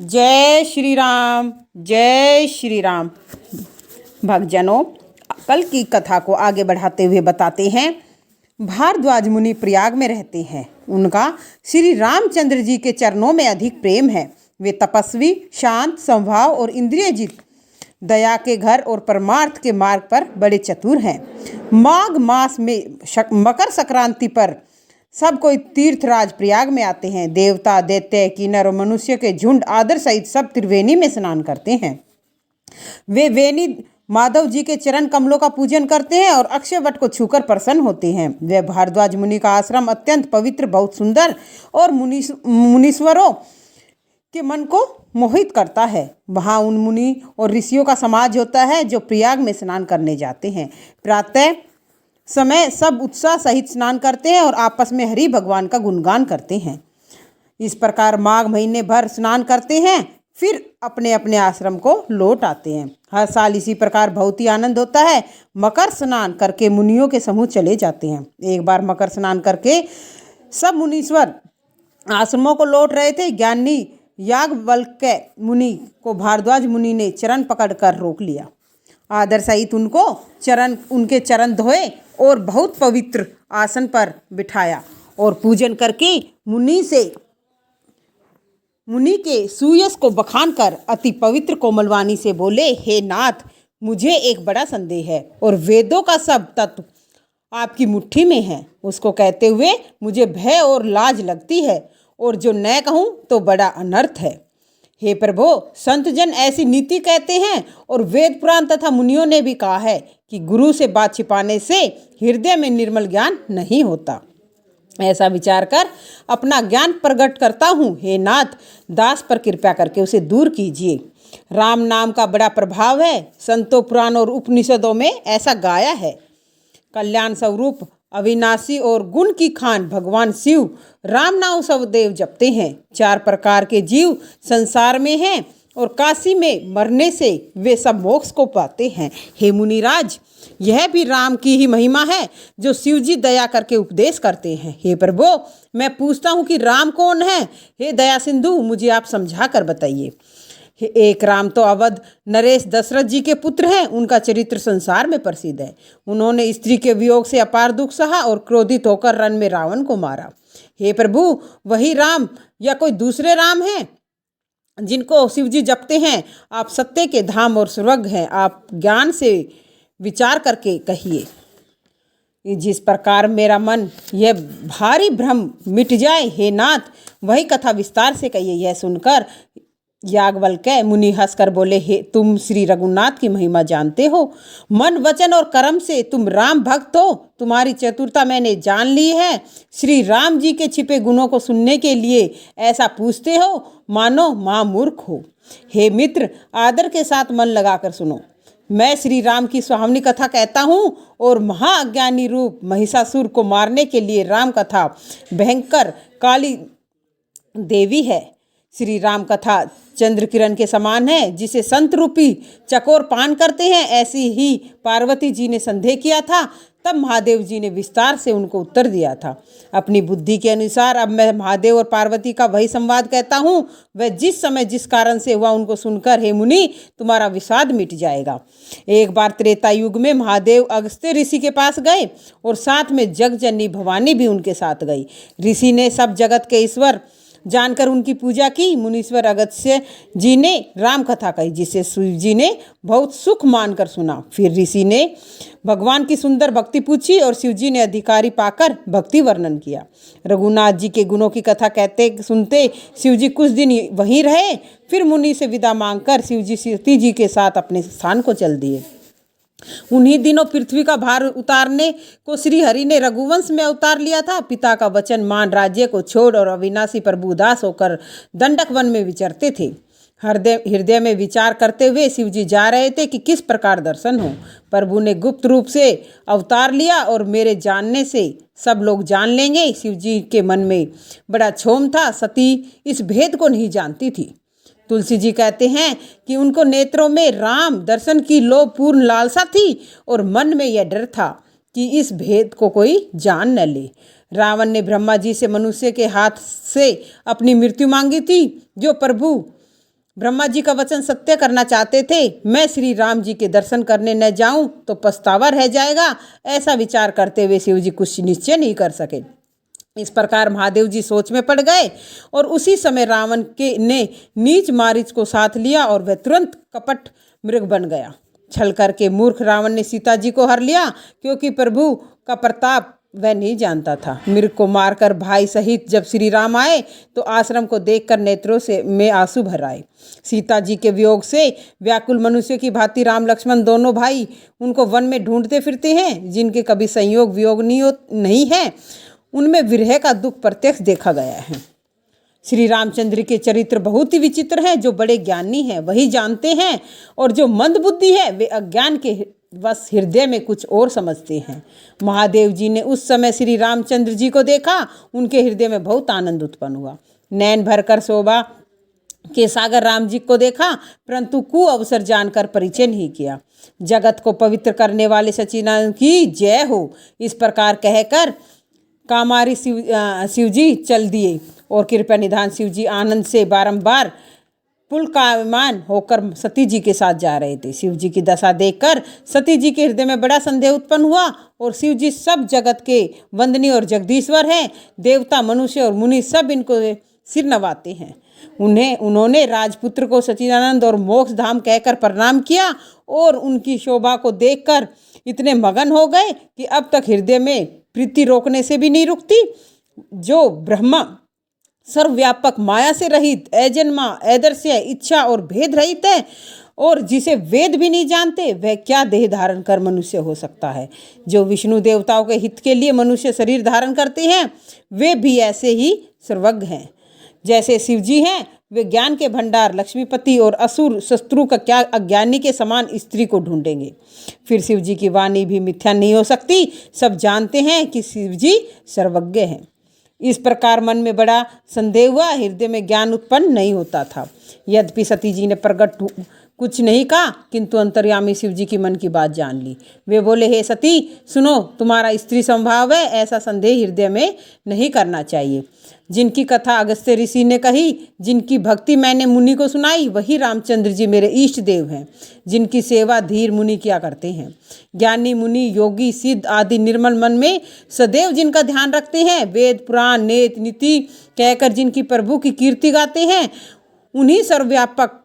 जय श्री राम, जय श्री राम। भक्तजनों, कल की कथा को आगे बढ़ाते हुए बताते हैं। भारद्वाज मुनि प्रयाग में रहते हैं। उनका श्री रामचंद्र जी के चरणों में अधिक प्रेम है। वे तपस्वी, शांत स्वभाव और इंद्रिय जीत, दया के घर और परमार्थ के मार्ग पर बड़े चतुर हैं। माघ मास में मकर संक्रांति पर सब कोई तीर्थराज प्रयाग में आते हैं। देवता, दैत्य, किन्नर और मनुष्य के झुंड आदर सहित सब त्रिवेणी में स्नान करते हैं। वे वेणी माधव जी के चरण कमलों का पूजन करते हैं और अक्षय वट को छूकर प्रसन्न होते हैं। वे भारद्वाज मुनि का आश्रम अत्यंत पवित्र, बहुत सुंदर और मुनीश्वरों के मन को मोहित करता है। वहाँ उन मुनि और ऋषियों का समाज होता है जो प्रयाग में स्नान करने जाते हैं। प्रातः समय सब उत्साह सहित स्नान करते हैं और आपस में हरि भगवान का गुणगान करते हैं। इस प्रकार माघ महीने भर स्नान करते हैं, फिर अपने अपने आश्रम को लौट आते हैं। हर साल इसी प्रकार बहुत ही आनंद होता है। मकर स्नान करके मुनियों के समूह चले जाते हैं। एक बार मकर स्नान करके सब मुनीश्वर आश्रमों को लौट रहे थे। ज्ञानी याज्ञवल्क्य मुनि को भारद्वाज मुनि ने चरण पकड़कर रोक लिया। आदर सहित उनके चरण धोए और बहुत पवित्र आसन पर बिठाया और पूजन करके मुनि के सुयश को बखान कर अति पवित्र कोमलवाणी से बोले, हे नाथ, मुझे एक बड़ा संदेह है और वेदों का सब तत्व आपकी मुट्ठी में है। उसको कहते हुए मुझे भय और लाज लगती है और जो न कहूँ तो बड़ा अनर्थ है। हे प्रभो, संत जन ऐसी नीति कहते हैं और वेद पुराण तथा मुनियों ने भी कहा है कि गुरु से बात छिपाने से हृदय में निर्मल ज्ञान नहीं होता। ऐसा विचार कर अपना ज्ञान प्रकट करता हूँ। हे नाथ, दास पर कृपा करके उसे दूर कीजिए। राम नाम का बड़ा प्रभाव है। संतों, पुराण और उपनिषदों में ऐसा गाया है। कल्याण स्वरूप, अविनाशी और गुण की खान भगवान शिव राम नाम सवदेव जपते हैं। 4 प्रकार के जीव संसार में हैं और काशी में मरने से वे सब मोक्ष को पाते हैं। हे मुनिराज, यह भी राम की ही महिमा है जो शिव जी दया करके उपदेश करते हैं। हे प्रभु, मैं पूछता हूँ कि राम कौन है? हे दया सिंधु, मुझे आप समझा कर बताइए। एक राम तो अवध नरेश दशरथ जी के पुत्र हैं। उनका चरित्र संसार में प्रसिद्ध है। उन्होंने स्त्री के वियोग से अपार दुख सहा और क्रोधित होकर रण में रावण को मारा। हे प्रभु, वही राम या कोई दूसरे राम हैं जिनको शिवजी जपते हैं? आप सत्य के धाम और स्वर्ग हैं। आप ज्ञान से विचार करके कहिए। जिस प्रकार मेरा मन यह भारी भ्रम मिट जाए, हे नाथ, वही कथा विस्तार से कहिए। यह सुनकर याज्ञवल्क्य मुनि हंसकर बोले, हे तुम श्री रघुनाथ की महिमा जानते हो। मन, वचन और कर्म से तुम राम भक्त हो। तुम्हारी चतुरता मैंने जान ली है। श्री राम जी के छिपे गुणों को सुनने के लिए ऐसा पूछते हो मानो महामूर्ख हो। हे मित्र, आदर के साथ मन लगाकर सुनो। मैं श्री राम की सुहावनी कथा कहता हूँ और महाअज्ञानी रूप महिषासुर को मारने के लिए राम कथा भयंकर काली देवी है। श्री राम कथा चंद्र किरण के समान है, जिसे संत रूपी चकोर पान करते हैं। ऐसी ही पार्वती जी ने संदेह किया था। तब महादेव जी ने विस्तार से उनको उत्तर दिया था। अपनी बुद्धि के अनुसार अब मैं महादेव और पार्वती का वही संवाद कहता हूँ। वह जिस समय जिस कारण से हुआ उनको सुनकर, हे मुनि, तुम्हारा विषाद मिट जाएगा। एक बार त्रेता युग में महादेव अगस्त्य ऋषि के पास गए और साथ में जगजननी भवानी भी उनके साथ गई। ऋषि ने सब जगत के ईश्वर जानकर उनकी पूजा की। मुनीश्वर अगस्त्य जी ने राम कथा कही, जिसे शिव जी ने बहुत सुख मानकर सुना। फिर ऋषि ने भगवान की सुंदर भक्ति पूछी और शिव जी ने अधिकारी पाकर भक्ति वर्णन किया। रघुनाथ जी के गुणों की कथा कहते सुनते शिव जी कुछ दिन वहीं रहे। फिर मुनि से विदा मांगकर शिव जी सीता जी के साथ अपने स्थान को चल दिए। उन्हीं दिनों पृथ्वी का भार उतारने को श्री हरि ने रघुवंश में अवतार लिया था। पिता का वचन मान राज्य को छोड़ और अविनाशी प्रभु दास होकर दंडक वन में विचरते थे। हृदय में विचार करते हुए शिवजी जा रहे थे कि किस प्रकार दर्शन हो। प्रभु ने गुप्त रूप से अवतार लिया और मेरे जानने से सब लोग जान लेंगे। शिवजी के मन में बड़ा क्षोभ था। सती इस भेद को नहीं जानती थी। तुलसी जी कहते हैं कि उनको नेत्रों में राम दर्शन की लोभपूर्ण लालसा थी और मन में यह डर था कि इस भेद को कोई जान न ले। रावण ने ब्रह्मा जी से मनुष्य के हाथ से अपनी मृत्यु मांगी थी, जो प्रभु ब्रह्मा जी का वचन सत्य करना चाहते थे। मैं श्री राम जी के दर्शन करने न जाऊं तो पछतावा रह जाएगा, ऐसा विचार करते हुए शिव जी कुछ निश्चय नहीं कर सके। इस प्रकार महादेव जी सोच में पड़ गए और उसी समय रावण के ने नीच मारीच को साथ लिया और वह तुरंत कपट मृग बन गया। छल करके मूर्ख रावण ने सीता जी को हर लिया, क्योंकि प्रभु का प्रताप वह नहीं जानता था। मृग को मारकर भाई सहित जब श्री राम आए तो आश्रम को देखकर नेत्रों से में आंसू भर आए। सीता जी के वियोग से व्याकुल मनुष्य की भांति राम लक्ष्मण दोनों भाई उनको वन में ढूंढते फिरते हैं। जिनके कभी संयोग वियोग नहीं है, उनमें विरह का दुख प्रत्यक्ष देखा गया है। श्री रामचंद्र के चरित्र बहुत ही विचित्र हैं। जो बड़े ज्ञानी हैं वही जानते हैं, और जो मंद बुद्धि है वे अज्ञान के बस हृदय में कुछ और समझते हैं। महादेव जी ने उस समय श्री रामचंद्र जी को देखा, उनके हृदय में बहुत आनंद उत्पन्न हुआ। नैन भरकर शोभा के सागर राम जी को देखा, परंतु कु अवसर जानकर परिचय नहीं किया। जगत को पवित्र करने वाले सच्चिदानंद की जय हो, इस प्रकार कहकर कामारी शिव जी चल दिए और कृपा निधान शिव जी आनंद से बारंबार पुलकायमान होकर सती जी के साथ जा रहे थे। शिव जी की दशा देखकर सती जी के हृदय में बड़ा संदेह उत्पन्न हुआ, और शिव जी सब जगत के वंदनीय और जगदीश्वर हैं। देवता मनुष्य और मुनि सब इनको सिर नवाते हैं। उन्होंने राजपुत्र को सच्चिदानंद और मोक्ष धाम कहकर प्रणाम किया, और उनकी शोभा को देखकर इतने मगन हो गए कि अब तक हृदय में प्रीति रोकने से भी नहीं रुकती। जो ब्रह्मा सर्वव्यापक माया से रहित अजन्मा अदृश्य इच्छा और भेद रहित है, और जिसे वेद भी नहीं जानते, वह क्या देह धारण कर मनुष्य हो सकता है। जो विष्णु देवताओं के हित के लिए मनुष्य शरीर धारण करते हैं, वे भी ऐसे ही सर्वज्ञ हैं जैसे शिव जी हैं। वे ज्ञान के भंडार लक्ष्मीपति और असुर शत्रु का क्या अज्ञानी के समान स्त्री को ढूंढेंगे। फिर शिव जी की वाणी भी मिथ्या नहीं हो सकती। सब जानते हैं कि शिव जी सर्वज्ञ हैं। इस प्रकार मन में बड़ा संदेह हुआ, हृदय में ज्ञान उत्पन्न नहीं होता था। यद्यपि सती जी ने प्रकट कुछ नहीं कहा, किंतु अंतर्यामी शिव जी की मन की बात जान ली। वे बोले, हे सती सुनो, तुम्हारा स्त्री संभाव है, ऐसा संदेह हृदय में नहीं करना चाहिए। जिनकी कथा अगस्त्य ऋषि ने कही, जिनकी भक्ति मैंने मुनि को सुनाई, वही रामचंद्र जी मेरे इष्ट देव हैं, जिनकी सेवा धीर मुनि किया करते हैं। ज्ञानी मुनि योगी सिद्ध आदि निर्मल मन में सदैव जिनका ध्यान रखते हैं, वेद पुराण नेत नीति कहकर जिनकी प्रभु की कीर्ति गाते हैं, उन्हीं सर्वव्यापक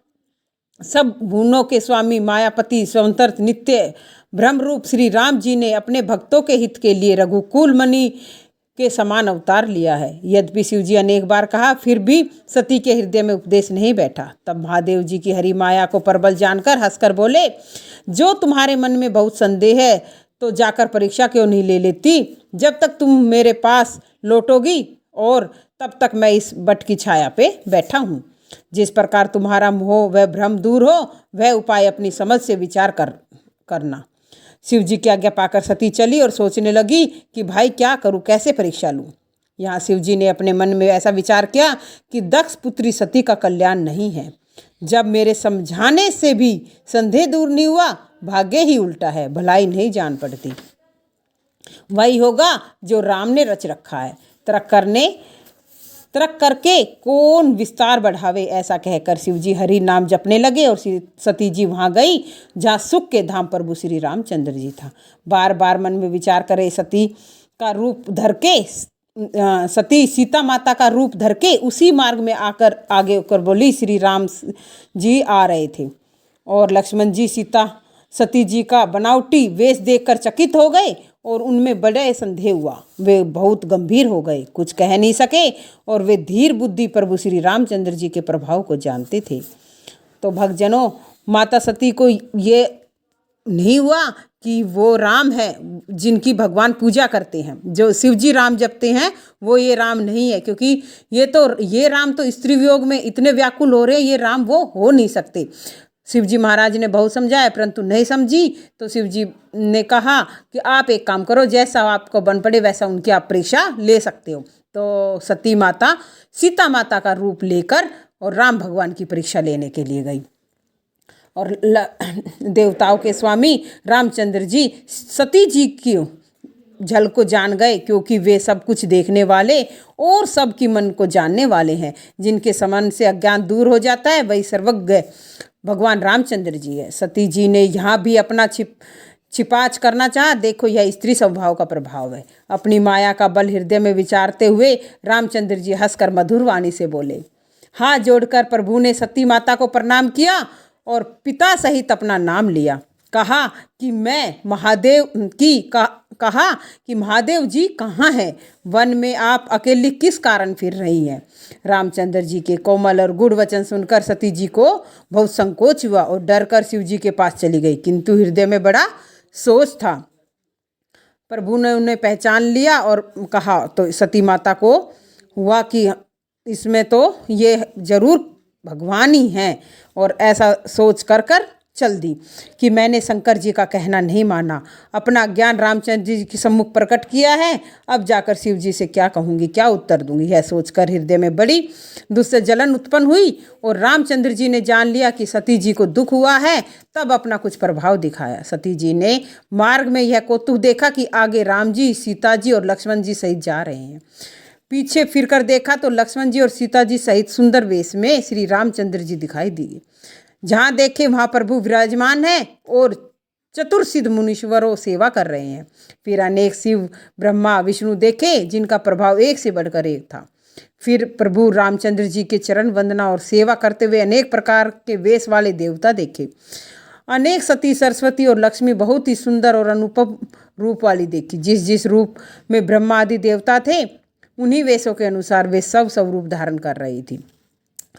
सब भुवनों के स्वामी मायापति स्वतंत्र नित्य ब्रह्मरूप श्री राम जी ने अपने भक्तों के हित के लिए रघुकुल मणि के समान अवतार लिया है। यद्यपि शिव जी अनेक बार कहा, फिर भी सती के हृदय में उपदेश नहीं बैठा। तब महादेव जी की हरि माया को प्रबल जानकर हंसकर बोले, जो तुम्हारे मन में बहुत संदेह है तो जाकर परीक्षा क्यों नहीं ले लेती। जब तक तुम मेरे पास लौटोगी और तब तक मैं इस बट की छाया पे बैठा हूँ। जिस प्रकार तुम्हारा मोह वह भ्रम दूर हो, वह उपाय अपनी समझ से विचार करना। शिव जी की आज्ञा पाकर सती चली और सोचने लगी कि भाई क्या करूं, कैसे परीक्षा लूं। यहाँ शिव जी ने अपने मन में ऐसा विचार किया कि दक्ष पुत्री सती का कल्याण नहीं है। जब मेरे समझाने से भी संदेह दूर नहीं हुआ, भाग्य ही उल्टा है, भलाई नहीं जान पड़ती। वही होगा जो राम ने रच रखा है, तरक करके कौन विस्तार बढ़ावे, ऐसा कहकर शिव जी हरि नाम जपने लगे। और सती जी वहाँ गई जहाँ सुख के धाम प्रभु श्री रामचंद्र जी था। बार बार मन में विचार करे सती का रूप धर के सती सीता माता का रूप धर के उसी मार्ग में आकर आगे होकर बोली, श्री राम जी आ रहे थे और लक्ष्मण जी सीता सती जी का बनावटी वेश देखकर चकित हो गए और उनमें बड़े संदेह हुआ। वे बहुत गंभीर हो गए, कुछ कह नहीं सके, और वे धीर बुद्धि प्रभु श्री रामचंद्र जी के प्रभाव को जानते थे। तो भक्तजनों, माता सती को ये नहीं हुआ कि वो राम है जिनकी भगवान पूजा करते हैं। जो शिव जी राम जपते हैं वो ये राम नहीं है, क्योंकि ये राम तो स्त्री वियोग में इतने व्याकुल हो रहे हैं, ये राम वो हो नहीं सकते। शिव जी महाराज ने बहुत समझाया परंतु नहीं समझी। तो शिव जी ने कहा कि आप एक काम करो, जैसा आपको बन पड़े वैसा उनकी आप परीक्षा ले सकते हो। तो सती माता सीता माता का रूप लेकर और राम भगवान की परीक्षा लेने के लिए गई। और देवताओं के स्वामी रामचंद्र जी सती जी की झल को जान गए, क्योंकि वे सब कुछ देखने वाले और सबकी मन को जानने वाले हैं। जिनके समन से अज्ञान दूर हो जाता है वही सर्वज्ञ भगवान रामचंद्र जी है। सती जी ने यहाँ भी अपना छिपाच करना चाहा। देखो, यह स्त्री स्वभाव का प्रभाव है। अपनी माया का बल हृदय में विचारते हुए रामचंद्र जी हंसकर मधुर वाणी से बोले। हाथ जोड़कर प्रभु ने सती माता को प्रणाम किया और पिता सहित अपना नाम लिया। कहा कि महादेव जी कहाँ हैं? वन में आप अकेली किस कारण फिर रही हैं? रामचंद्र जी के कोमल और गुड़ वचन सुनकर सती जी को बहुत संकोच हुआ और डर कर शिव जी के पास चली गई, किंतु हृदय में बड़ा सोच था। प्रभु ने उन्हें पहचान लिया और कहा तो सती माता को हुआ कि इसमें तो ये जरूर भगवान ही हैं, और ऐसा सोच कर चल दी कि मैंने शंकर जी का कहना नहीं माना, अपना ज्ञान रामचंद्र जी के सम्मुख प्रकट किया है, अब जाकर शिव जी से क्या कहूँगी, क्या उत्तर दूंगी। यह सोचकर हृदय में बड़ी दुष्ट जलन उत्पन्न हुई और रामचंद्र जी ने जान लिया कि सती जी को दुख हुआ है, तब अपना कुछ प्रभाव दिखाया। सती जी ने मार्ग में यह कौतुक देखा कि आगे राम जी, सीता जी और लक्ष्मण जी सहित जा रहे हैं। पीछे फिरकर देखा तो लक्ष्मण जी और सीता जी सहित सुंदर वेश में श्री रामचंद्र जी दिखाई दिए। जहाँ देखे वहाँ प्रभु विराजमान है और चतुर्सिद्ध मुनीश्वरों सेवा कर रहे हैं। फिर अनेक शिव, ब्रह्मा, विष्णु देखे, जिनका प्रभाव एक से बढ़कर एक था। फिर प्रभु रामचंद्र जी के चरण वंदना और सेवा करते हुए अनेक प्रकार के वेश वाले देवता देखे। अनेक सती, सरस्वती और लक्ष्मी बहुत ही सुंदर और अनुपम रूप वाली देखी। जिस जिस रूप में ब्रह्मा आदि देवता थे, उन्हीं वेशों के अनुसार वे सब रूप धारण कर रही थी।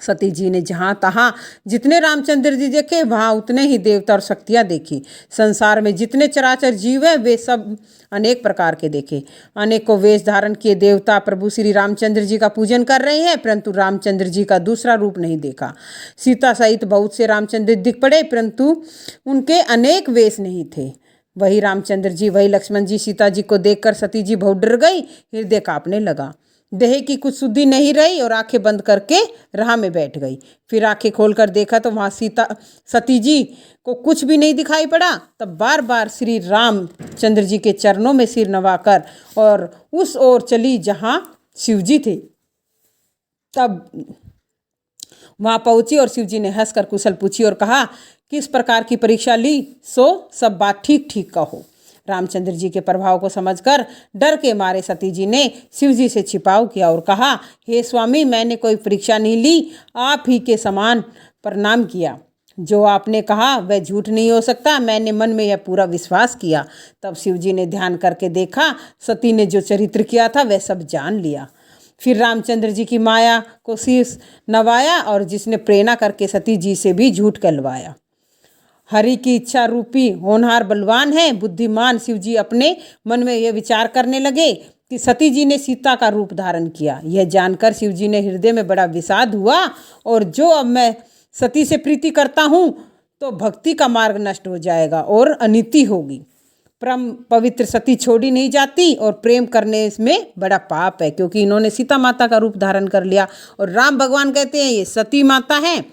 सती जी ने जहाँ तहाँ जितने रामचंद्र जी देखे, वहाँ उतने ही देवता और शक्तियाँ देखी। संसार में जितने चराचर जीव हैं, वे सब अनेक प्रकार के देखे। अनेकों वेश धारण किए देवता प्रभु श्री रामचंद्र जी का पूजन कर रहे हैं, परंतु रामचंद्र जी का दूसरा रूप नहीं देखा। सीता सहित बहुत से रामचंद्र दिख पड़े, परंतु उनके अनेक वेश नहीं थे। वही रामचंद्र जी, वही लक्ष्मण जी, सीता जी को देखकर सती जी बहुत डर गई, हृदय कांपने लगा। देह की कुछ शुद्धि नहीं रही और आंखें बंद करके राह में बैठ गई। फिर आंखें खोलकर देखा तो वहाँ सती जी को कुछ भी नहीं दिखाई पड़ा। तब बार बार श्री रामचंद्र जी के चरणों में सिर नवाकर और उस ओर चली जहाँ शिव जी थे। तब वहाँ पहुँची और शिव जी ने हंसकर कुशल पूछी और कहा, किस प्रकार की परीक्षा ली, सो सब बात ठीक ठीक कहो। रामचंद्र जी के प्रभाव को समझकर डर के मारे सती जी ने शिव जी से छिपाव किया और कहा, हे स्वामी, मैंने कोई परीक्षा नहीं ली, आप ही के समान प्रणाम किया। जो आपने कहा वह झूठ नहीं हो सकता, मैंने मन में यह पूरा विश्वास किया। तब शिव जी ने ध्यान करके देखा, सती ने जो चरित्र किया था वह सब जान लिया। फिर रामचंद्र जी की माया को शीर्ष नवाया और जिसने प्रेरणा करके सती जी से भी झूठ कहलवाया। हरि की इच्छा रूपी होनहार बलवान है, बुद्धिमान शिव जी अपने मन में यह विचार करने लगे कि सती जी ने सीता का रूप धारण किया। यह जानकर शिव जी ने हृदय में बड़ा विषाद हुआ और जो अब मैं सती से प्रीति करता हूँ तो भक्ति का मार्ग नष्ट हो जाएगा और अनिति होगी। परम पवित्र सती छोड़ी नहीं जाती और प्रेम करने में बड़ा पाप है, क्योंकि इन्होंने सीता माता का रूप धारण कर लिया और राम भगवान कहते हैं ये सती माता हैं,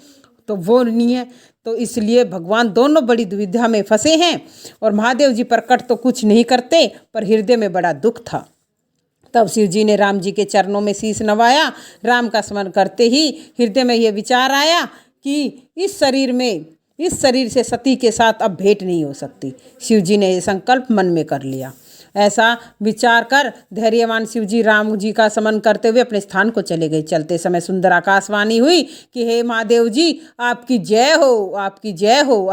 तो वो नहीं है। तो इसलिए भगवान दोनों बड़ी दुविधा में फंसे हैं और महादेव जी प्रकट तो कुछ नहीं करते, पर हृदय में बड़ा दुख था। तब शिव जी ने राम जी के चरणों में शीश नवाया। राम का स्मरण करते ही हृदय में यह विचार आया कि इस शरीर से सती के साथ अब भेंट नहीं हो सकती। शिव जी ने यह संकल्प मन में कर लिया। ऐसा विचार कर धैर्यवान शिव जी राम जी का समन करते हुए अपने स्थान को चले गए। चलते समय सुंदर आकाशवाणी हुई कि हे महादेव जी, आपकी जय हो, आपकी जय हो।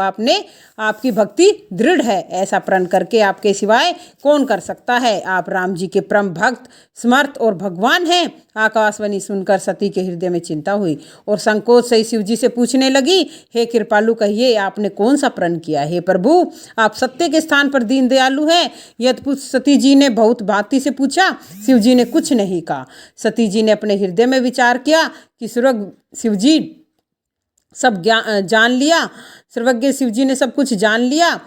आपकी भक्ति दृढ़ है, ऐसा प्रण करके आपके सिवाय कौन कर सकता है। आप राम जी के परम भक्त, समर्थ और भगवान हैं। आकाशवाणी सुनकर सती के हृदय में चिंता हुई और संकोच से शिव जी से पूछने लगी, हे कृपालु, कहिए आपने कौन सा प्रण किया। हे प्रभु, आप सत्य के स्थान पर दीन दयालु हैं। यद्यपि सती जी ने बहुत भांति से पूछा, शिव जी ने कुछ नहीं कहा। सती जी ने अपने हृदय में विचार किया कि शिव जी सब जान लिया, सर्वज्ञ शिव जी ने सब कुछ जान लिया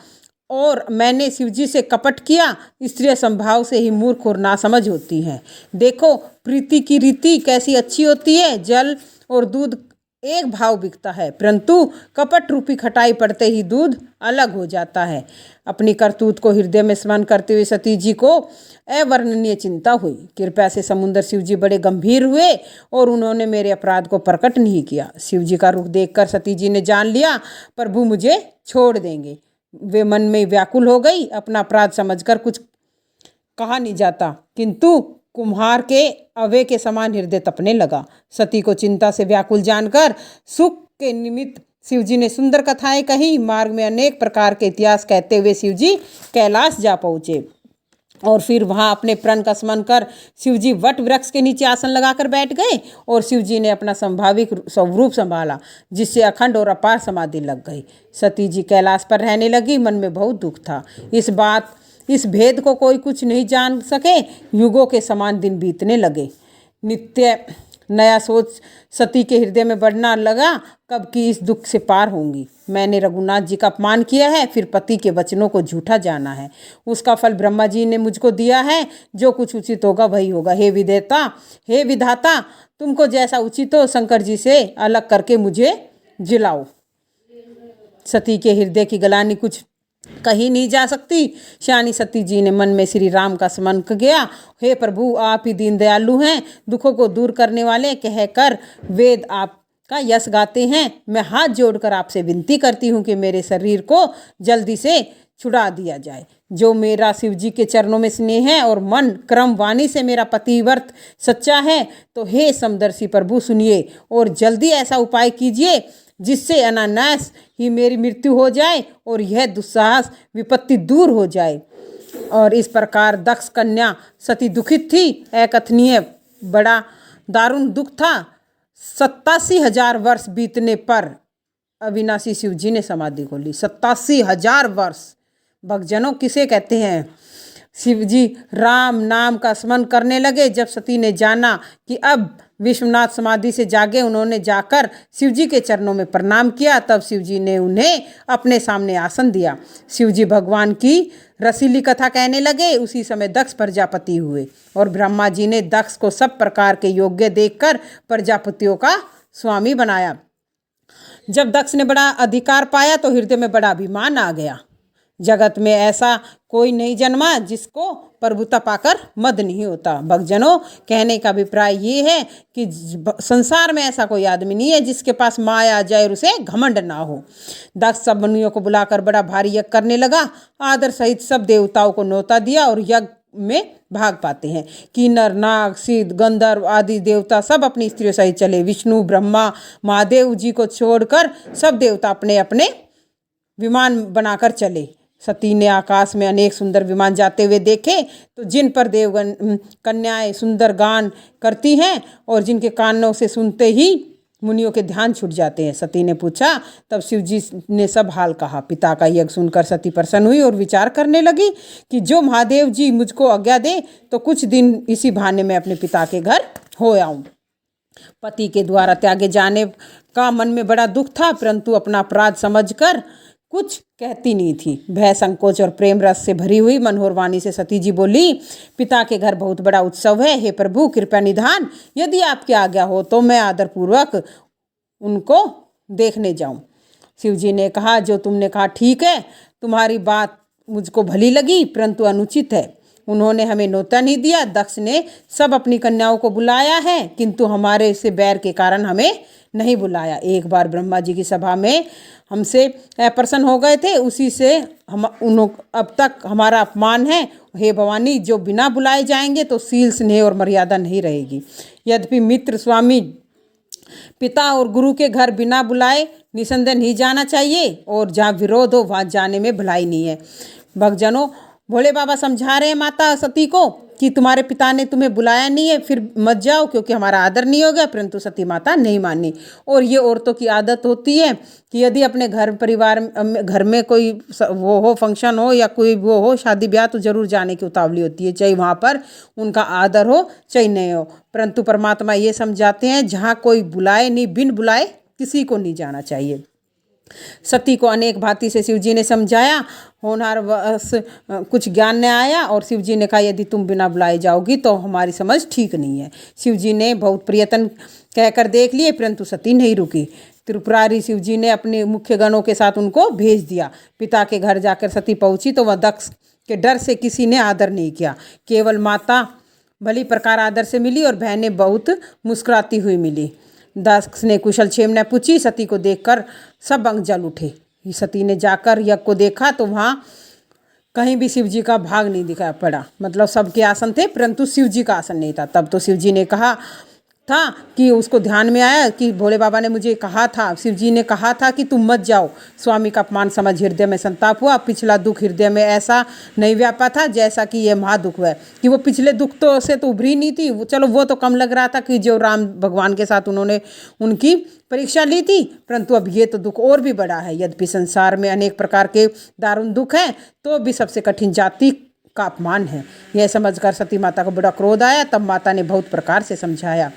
और मैंने शिव जी से कपट किया। स्त्रियां संभाव से ही मूर्ख और नासमझ होती हैं। देखो प्रीति की रीति कैसी अच्छी होती है। जल और दूध एक भाव बिकता है, परंतु कपट रूपी खटाई पड़ते ही दूध अलग हो जाता है। अपनी करतूत को हृदय में स्मरण करते हुए सती जी को अवर्णनीय चिंता हुई। कृपया से समुद्र शिव जी बड़े गंभीर हुए और उन्होंने मेरे अपराध को प्रकट नहीं किया। शिव जी का रुख देखकर सती जी ने जान लिया प्रभु मुझे छोड़ देंगे। वे मन में व्याकुल हो गई। अपना अपराध समझकर कुछ कहा नहीं जाता, किंतु कुम्हार के अवे के समान हृदय तपने लगा। सती को चिंता से व्याकुल जानकर सुख के निमित्त शिव जी ने सुंदर कथाएं कही। मार्ग में अनेक प्रकार के इतिहास कहते हुए शिव जी कैलाश जा पहुँचे और फिर वहाँ अपने प्रण का स्मरण कर शिव जी वट वृक्ष के नीचे आसन लगाकर बैठ गए और शिव जी ने अपना संभाविक स्वरूप संभाला, जिससे अखंड और अपार समाधि लग गई। सती जी कैलाश पर रहने लगी। मन में बहुत दुख था। इस भेद को कोई कुछ नहीं जान सके। युगों के समान दिन बीतने लगे। नित्य नया सोच सती के हृदय में बढ़ना लगा, कब की इस दुख से पार होंगी। मैंने रघुनाथ जी का अपमान किया है, फिर पति के वचनों को झूठा जाना है। उसका फल ब्रह्मा जी ने मुझको दिया है। जो कुछ उचित होगा वही होगा। हे विधाता, तुमको जैसा उचित हो शंकर जी से अलग करके मुझे जिलाओ। सती के हृदय की गलानी कुछ कहीं नहीं जा सकती। श्यानी सती जी ने मन में श्री राम का स्मरण किया। हे प्रभु, आप ही दीन दयालु हैं, दुखों को दूर करने वाले, कहकर वेद आपका यश गाते हैं। मैं हाथ जोड़कर आपसे विनती करती हूँ कि मेरे शरीर को जल्दी से छुड़ा दिया जाए। जो मेरा शिव जी के चरणों में स्नेह है और मन क्रम वाणी से मेरा पतिव्रत सच्चा है, तो हे समदर्शी प्रभु सुनिए और जल्दी ऐसा उपाय कीजिए जिससे अनायास ही मेरी मृत्यु हो जाए और यह दुस्साहस विपत्ति दूर हो जाए। और इस प्रकार दक्ष कन्या सती दुखित थी। अकथनीय बड़ा दारुण दुख था। 87,000 वर्ष बीतने पर अविनाशी शिव जी ने समाधि को ली। 87,000 वर्ष भक्तजनों किसे कहते हैं। शिव जी राम नाम का स्मरण करने लगे। जब सती ने जाना कि अब विश्वनाथ समाधि से जागे, उन्होंने जाकर शिव जी के चरणों में प्रणाम किया। तब शिव जी ने उन्हें अपने सामने आसन दिया। शिव जी भगवान की रसीली कथा कहने लगे। उसी समय दक्ष प्रजापति हुए और ब्रह्मा जी ने दक्ष को सब प्रकार के योग्य देखकर प्रजापतियों का स्वामी बनाया। जब दक्ष ने बड़ा अधिकार पाया तो हृदय में बड़ा अभिमान आ गया। जगत में ऐसा कोई नहीं जन्मा जिसको प्रभुता पाकर मद नहीं होता। भक्तजनों, कहने का अभिप्राय ये है कि संसार में ऐसा कोई आदमी नहीं है जिसके पास माया आ जाए और उसे घमंड ना हो। दक्ष सब मुनियों को बुलाकर बड़ा भारी यज्ञ करने लगा। आदर सहित सब देवताओं को न्योता दिया और यज्ञ में भाग पाते हैं। किन्नर, नाग, सिद्ध, गंधर्व आदि देवता सब अपनी स्त्रियों सहित चले। विष्णु, ब्रह्मा, महादेव जी को छोड़कर सब देवता अपने अपने विमान बनाकर चले। सती ने आकाश में अनेक सुंदर विमान जाते हुए देखे, तो जिन पर देवगण कन्याएं सुंदर गान करती हैं और जिनके कानों से सुनते ही मुनियों के ध्यान छूट जाते हैं। सती ने पूछा। तब शिव जी ने सब हाल कहा। पिता का यज्ञ सुनकर सती प्रसन्न हुई और विचार करने लगी कि जो महादेव जी मुझको आज्ञा दे तो कुछ दिन इसी बहाने में अपने पिता के घर हो आऊं। पति के द्वारा त्यागे जाने का मन में बड़ा दुख था, परंतु अपना अपराध समझकर कुछ कहती नहीं थी। भय, संकोच और प्रेम रस से भरी हुई मनोहर वाणी से सती जी बोली, पिता के घर बहुत बड़ा उत्सव है। हे प्रभु, कृपया निधान, यदि आपकी आज्ञा हो तो मैं आदरपूर्वक उनको देखने जाऊं। शिव जी ने कहा, जो तुमने कहा ठीक है। तुम्हारी बात मुझको भली लगी, परंतु अनुचित है। उन्होंने हमें न्योता नहीं दिया। दक्ष ने सब अपनी कन्याओं को बुलाया है, किंतु हमारे से बैर के कारण हमें नहीं बुलाया। एक बार ब्रह्मा जी की सभा में हमसे अप्रसन्न हो गए थे, उसी से अब तक हमारा अपमान है। हे भवानी, जो बिना बुलाए जाएंगे तो शील, स्नेह और मर्यादा नहीं रहेगी। यद्यपि मित्र, स्वामी, पिता और गुरु के घर बिना बुलाए निसंदेह नहीं जाना चाहिए और जहाँ विरोध हो वहाँ जाने में भलाई नहीं है। भक्तजनों, भोले बाबा समझा रहे हैं माता सती को कि तुम्हारे पिता ने तुम्हें बुलाया नहीं है, फिर मत जाओ क्योंकि हमारा आदर नहीं हो गया। परंतु सती माता नहीं मानी। और ये औरतों की आदत होती है कि यदि अपने घर परिवार घर में कोई वो हो, फंक्शन हो या कोई वो हो, शादी ब्याह, तो जरूर जाने की उतावली होती है, चाहे वहाँ पर उनका आदर हो चाहे नहीं हो। परंतु परमात्मा ये समझाते हैं, जहाँ कोई बुलाए नहीं, बिन बुलाए किसी को नहीं जाना चाहिए। सती को अनेक भांति से शिवजी ने समझाया, होनहार बस कुछ ज्ञान न आया और शिवजी ने कहा यदि तुम बिना बुलाए जाओगी तो हमारी समझ ठीक नहीं है। शिवजी ने बहुत प्रयत्न कहकर देख लिए परंतु सती नहीं रुकी। त्रिपुरारी शिवजी ने अपने मुख्य गणों के साथ उनको भेज दिया। पिता के घर जाकर सती पहुंची तो वह दक्ष के डर से किसी ने आदर नहीं किया। केवल माता भली प्रकार आदर से मिली और बहनें बहुत मुस्कुराती हुई मिली। दक्ष ने कुशल क्षेम ने पूछी। सती को देखकर सब अंग जल उठे। सती ने जाकर यज्ञ को देखा तो वहाँ कहीं भी शिवजी का भाग नहीं दिखा पड़ा। मतलब सबके आसन थे परंतु शिवजी का आसन नहीं था। तब तो शिवजी ने कहा था कि उसको ध्यान में आया कि भोले बाबा ने मुझे कहा था, शिवजी ने कहा था कि तुम मत जाओ। स्वामी का अपमान समझ हृदय में संताप हुआ। पिछला दुख हृदय में ऐसा नहीं व्यापा था जैसा कि यह महादुख है। कि वो पिछले दुख तो से तो उभरी नहीं थी, चलो वो तो कम लग रहा था कि जो राम भगवान के साथ उन्होंने उनकी परीक्षा ली थी, परंतु अब ये तो दुख और भी बड़ा है। यद्यपि संसार में अनेक प्रकार के दारुण दुख हैं तो भी सबसे कठिन जाति का अपमान है। यह समझकर सती माता को बड़ा क्रोध आया। तब माता ने बहुत प्रकार से समझाया।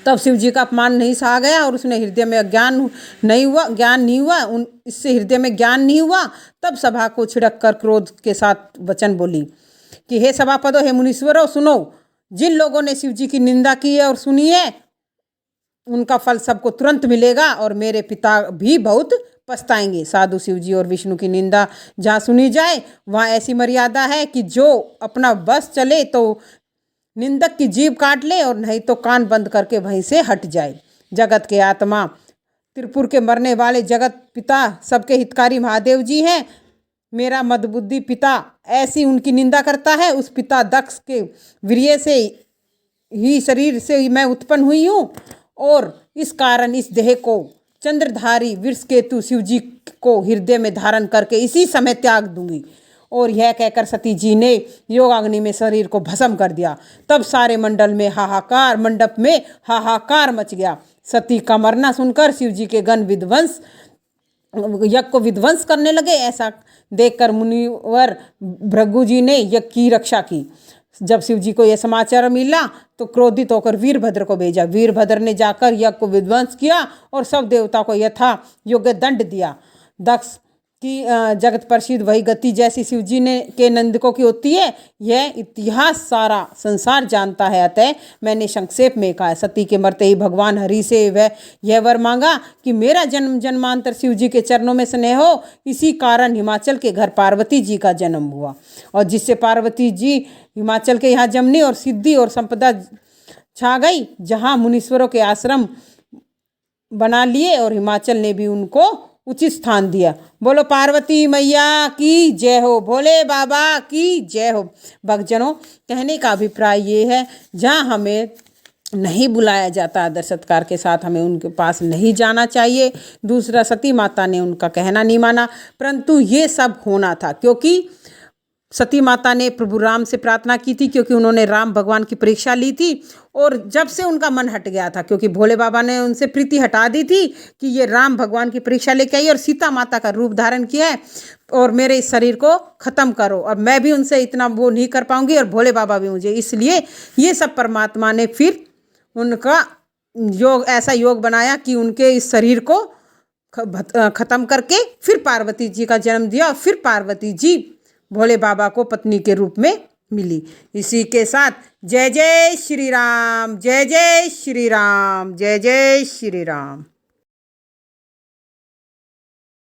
तब शिवजी का अपमान नहीं सहा गया और उसने हृदय में ज्ञान नहीं हुआ इससे हृदय में ज्ञान नहीं हुआ। तब सभा को छिड़क कर क्रोध के साथ वचन बोली कि हे सभापदों, हे मुनीश्वरों, सुनो। जिन लोगों ने शिवजी की निंदा की है और सुनी है उनका फल सबको तुरंत मिलेगा और मेरे पिता भी बहुत पछताएंगे। साधु शिवजी और विष्णु की निंदा जहाँ सुनी जाए वहाँ ऐसी मर्यादा है कि जो अपना बस चले तो निंदक की जीभ काट ले और नहीं तो कान बंद करके वहीं से हट जाए। जगत के आत्मा त्रिपुर के मरने वाले जगत पिता सबके हितकारी महादेव जी हैं। मेरा मदबुद्धि पिता ऐसी उनकी निंदा करता है। उस पिता दक्ष के वीर्य से ही शरीर से मैं उत्पन्न हुई हूँ और इस कारण इस देह को चंद्रधारी वृषकेतु शिवजी को हृदय में धारण करके इसी समय त्याग दूंगी। और यह कहकर सती जी ने योगाग्नि में शरीर को भस्म कर दिया। तब सारे मंडप में हाहाकार मच गया। सती का मरना सुनकर शिवजी के गण यज्ञ को विध्वंस करने लगे। ऐसा देखकर मुनिवर भृगु जी ने यज्ञ की रक्षा की। जब शिवजी को यह समाचार मिला तो क्रोधित होकर वीरभद्र को भेजा। वीरभद्र ने जाकर यज्ञ को विध्वंस किया और सब देवता को यथा योग्य दंड दिया। दक्ष की जगत प्रसिद्ध वही गति जैसी शिवजी ने के नंदकों की होती है, यह इतिहास सारा संसार जानता है। अतः मैंने संक्षेप में कहा। सती के मरते ही भगवान हरि से वह यह वर मांगा कि मेरा जन्म जन्मांतर शिवजी के चरणों में स्नेह हो। इसी कारण हिमाचल के घर पार्वती जी का जन्म हुआ और जिससे पार्वती जी हिमाचल के यहाँ जमनी और सिद्धि और संपदा छा गई। जहाँ मुनीश्वरों के आश्रम बना लिए और हिमाचल ने भी उनको उचित स्थान दिया। बोलो पार्वती मैया की जय हो, भोले बाबा की जय हो। भक्तजनों, कहने का अभिप्राय ये है, जहाँ हमें नहीं बुलाया जाता आदर सत्कार के साथ हमें उनके पास नहीं जाना चाहिए। दूसरा, सती माता ने उनका कहना नहीं माना, परंतु ये सब होना था क्योंकि सती माता ने प्रभु राम से प्रार्थना की थी, क्योंकि उन्होंने राम भगवान की परीक्षा ली थी। और जब से उनका मन हट गया था, क्योंकि भोले बाबा ने उनसे प्रीति हटा दी थी कि ये राम भगवान की परीक्षा लेके आई और सीता माता का रूप धारण किया है और मेरे इस शरीर को ख़त्म करो, और मैं भी उनसे इतना वो नहीं कर पाऊंगी और भोले बाबा भी मुझे। इसलिए ये सब परमात्मा ने फिर उनका ऐसा योग बनाया कि उनके इस शरीर को ख़त्म करके फिर पार्वती जी का जन्म दिया और फिर पार्वती जी भोले बाबा को पत्नी के रूप में मिली। इसी के साथ जय जय श्री राम, जय जय श्री राम, जय जय श्री राम।